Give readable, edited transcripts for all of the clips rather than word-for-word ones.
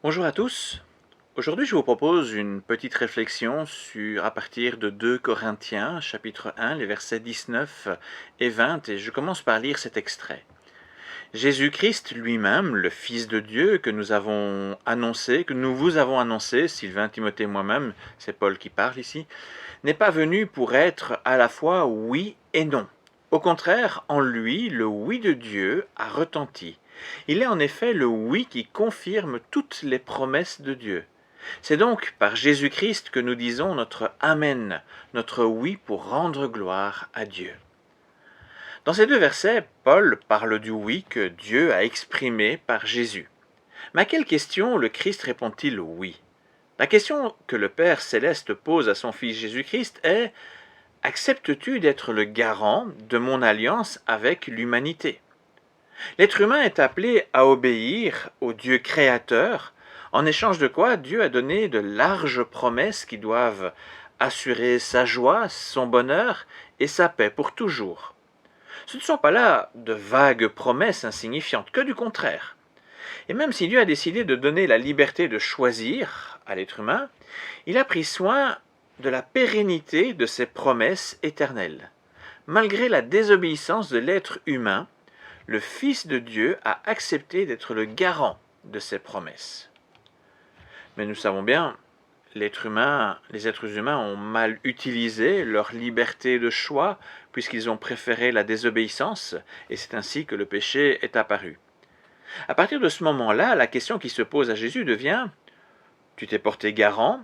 Bonjour à tous. Aujourd'hui, je vous propose une petite réflexion à partir de 2 Corinthiens, chapitre 1, les versets 19 et 20, et je commence par lire cet extrait. Jésus-Christ lui-même, le Fils de Dieu que nous avons annoncé, que nous vous avons annoncé, Sylvain, Timothée, moi-même, c'est Paul qui parle ici, n'est pas venu pour être à la fois oui et non. Au contraire, en lui, le oui de Dieu a retenti. Il est en effet le oui qui confirme toutes les promesses de Dieu. C'est donc par Jésus-Christ que nous disons notre Amen, notre oui pour rendre gloire à Dieu. Dans ces deux versets, Paul parle du oui que Dieu a exprimé par Jésus. Mais à quelle question le Christ répond-il oui? La question que le Père céleste pose à son Fils Jésus-Christ est « Acceptes-tu d'être le garant de mon alliance avec l'humanité ?» L'être humain est appelé à obéir au Dieu créateur, en échange de quoi Dieu a donné de larges promesses qui doivent assurer sa joie, son bonheur et sa paix pour toujours. Ce ne sont pas là de vagues promesses insignifiantes, que du contraire. Et même si Dieu a décidé de donner la liberté de choisir à l'être humain, il a pris soin de la pérennité de ses promesses éternelles. Malgré la désobéissance de l'être humain, le Fils de Dieu a accepté d'être le garant de ses promesses. Mais nous savons bien, les êtres humains ont mal utilisé leur liberté de choix puisqu'ils ont préféré la désobéissance, et c'est ainsi que le péché est apparu. À partir de ce moment-là, la question qui se pose à Jésus devient « Tu t'es porté garant,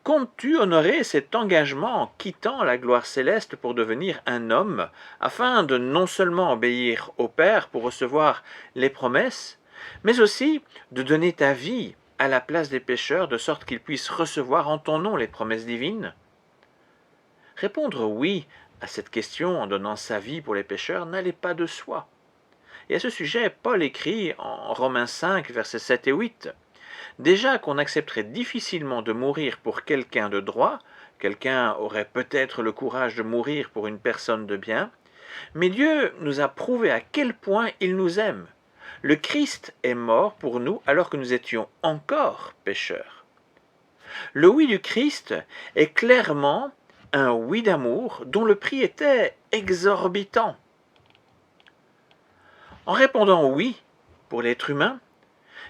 comptes-tu honorer cet engagement en quittant la gloire céleste pour devenir un homme, afin de non seulement obéir au Père pour recevoir les promesses, mais aussi de donner ta vie à la place des pécheurs, de sorte qu'ils puissent recevoir en ton nom les promesses divines ?» Répondre oui à cette question en donnant sa vie pour les pécheurs n'allait pas de soi. Et à ce sujet, Paul écrit en Romains 5, versets 7 et 8, « Déjà qu'on accepterait difficilement de mourir pour quelqu'un de droit, quelqu'un aurait peut-être le courage de mourir pour une personne de bien, mais Dieu nous a prouvé à quel point il nous aime. Le Christ est mort pour nous alors que nous étions encore pécheurs. » Le oui du Christ est clairement un oui d'amour dont le prix était exorbitant. En répondant oui pour l'être humain,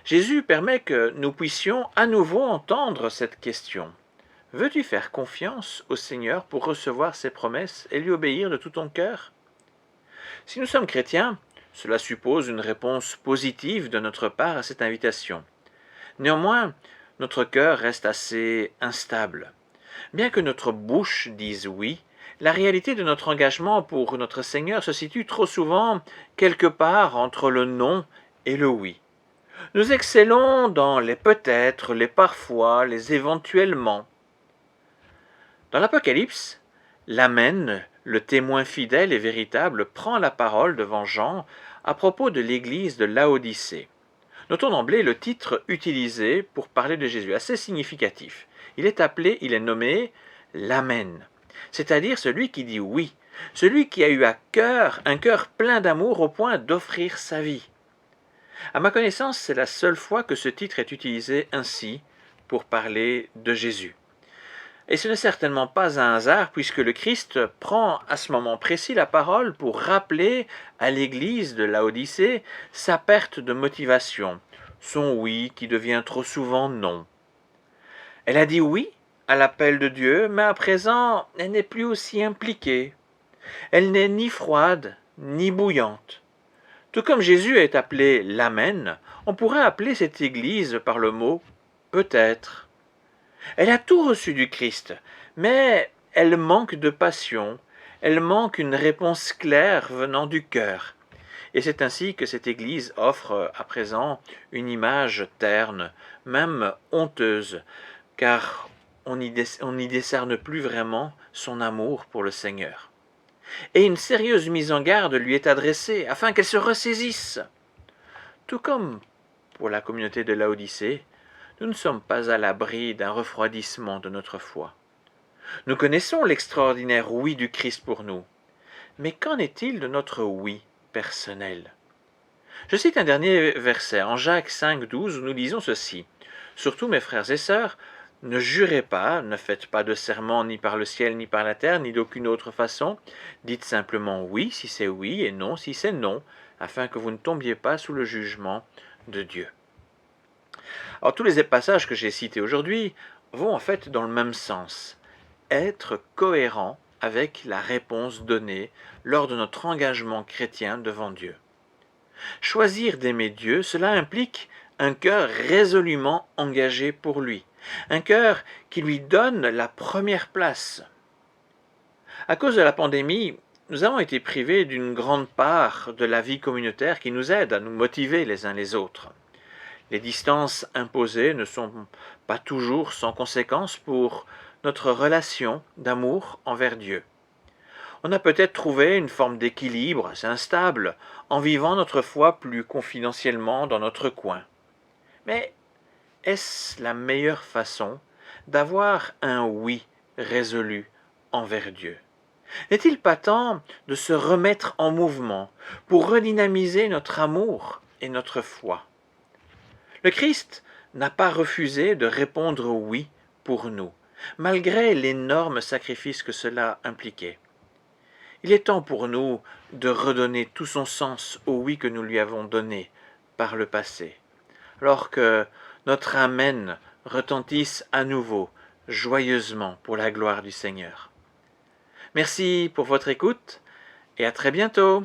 Jésus permet que nous puissions à nouveau entendre cette question. Veux-tu faire confiance au Seigneur pour recevoir ses promesses et lui obéir de tout ton cœur? Si nous sommes chrétiens, cela suppose une réponse positive de notre part à cette invitation. Néanmoins, notre cœur reste assez instable. Bien que notre bouche dise oui, la réalité de notre engagement pour notre Seigneur se situe trop souvent quelque part entre le non et le oui. Nous excellons dans les peut-être, les parfois, les éventuellement. Dans l'Apocalypse, l'Amen, le témoin fidèle et véritable, prend la parole devant Jean à propos de l'église de Laodicée. Notons d'emblée le titre utilisé pour parler de Jésus, assez significatif. Il est nommé l'Amen, c'est-à-dire celui qui dit oui, celui qui a eu un cœur plein d'amour au point d'offrir sa vie. À ma connaissance, c'est la seule fois que ce titre est utilisé ainsi pour parler de Jésus. Et ce n'est certainement pas un hasard puisque le Christ prend à ce moment précis la parole pour rappeler à l'église de Laodicée sa perte de motivation, son oui qui devient trop souvent non. Elle a dit oui à l'appel de Dieu, mais à présent elle n'est plus aussi impliquée. Elle n'est ni froide ni bouillante. Tout comme Jésus est appelé l'Amen, on pourrait appeler cette église par le mot peut-être. Elle a tout reçu du Christ, mais elle manque de passion, elle manque une réponse claire venant du cœur. Et c'est ainsi que cette Église offre à présent une image terne, même honteuse, car on n'y décerne plus vraiment son amour pour le Seigneur. Et une sérieuse mise en garde lui est adressée, afin qu'elle se ressaisisse. Tout comme pour la communauté de Laodicée, nous ne sommes pas à l'abri d'un refroidissement de notre foi. Nous connaissons l'extraordinaire oui du Christ pour nous, mais qu'en est-il de notre oui personnel? Je cite un dernier verset, en Jacques 5, 12, où nous lisons ceci. Surtout, mes frères et sœurs, ne jurez pas, ne faites pas de serment ni par le ciel, ni par la terre, ni d'aucune autre façon. Dites simplement oui si c'est oui et non si c'est non, afin que vous ne tombiez pas sous le jugement de Dieu. Alors tous les passages que j'ai cités aujourd'hui vont en fait dans le même sens. Être cohérent avec la réponse donnée lors de notre engagement chrétien devant Dieu. Choisir d'aimer Dieu, cela implique un cœur résolument engagé pour lui, un cœur qui lui donne la première place. À cause de la pandémie, nous avons été privés d'une grande part de la vie communautaire qui nous aide à nous motiver les uns les autres. Les distances imposées ne sont pas toujours sans conséquence pour notre relation d'amour envers Dieu. On a peut-être trouvé une forme d'équilibre assez instable en vivant notre foi plus confidentiellement dans notre coin. Mais est-ce la meilleure façon d'avoir un oui résolu envers Dieu? N'est-il pas temps de se remettre en mouvement pour redynamiser notre amour et notre foi? Le Christ n'a pas refusé de répondre oui pour nous, malgré l'énorme sacrifice que cela impliquait. Il est temps pour nous de redonner tout son sens au oui que nous lui avons donné par le passé, alors que notre Amen retentisse à nouveau joyeusement pour la gloire du Seigneur. Merci pour votre écoute et à très bientôt.